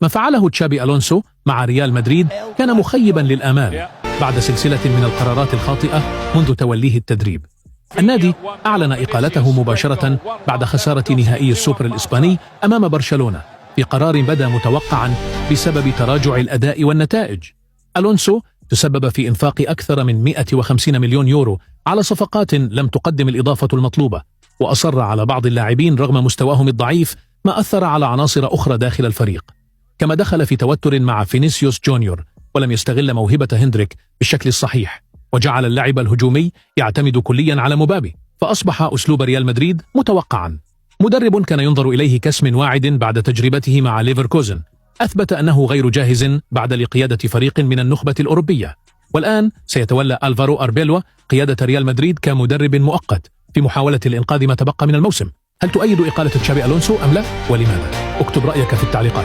ما فعله تشابي ألونسو مع ريال مدريد كان مخيبا للآمال بعد سلسلة من القرارات الخاطئة منذ توليه التدريب. النادي أعلن إقالته مباشرة بعد خسارة نهائي السوبر الإسباني أمام برشلونة في قرار بدا متوقعا بسبب تراجع الأداء والنتائج. ألونسو تسبب في إنفاق أكثر من 150 مليون يورو على صفقات لم تقدم الإضافة المطلوبة، وأصر على بعض اللاعبين رغم مستواهم الضعيف، ما أثر على عناصر أخرى داخل الفريق. كما دخل في توتر مع فينيسيوس جونيور ولم يستغل موهبة هندريك بالشكل الصحيح، وجعل اللاعب الهجومي يعتمد كليا على مبابي، فأصبح أسلوب ريال مدريد متوقعا. مدرب كان ينظر إليه كاسم واعد بعد تجربته مع ليفركوزن أثبت أنه غير جاهز بعد لقيادة فريق من النخبة الأوروبية، والآن سيتولى ألفارو أربيلوا قيادة ريال مدريد كمدرب مؤقت في محاولة الإنقاذ ما تبقى من الموسم. هل تؤيد إقالة تشابي ألونسو أم لا؟ ولماذا؟ اكتب رأيك في التعليقات.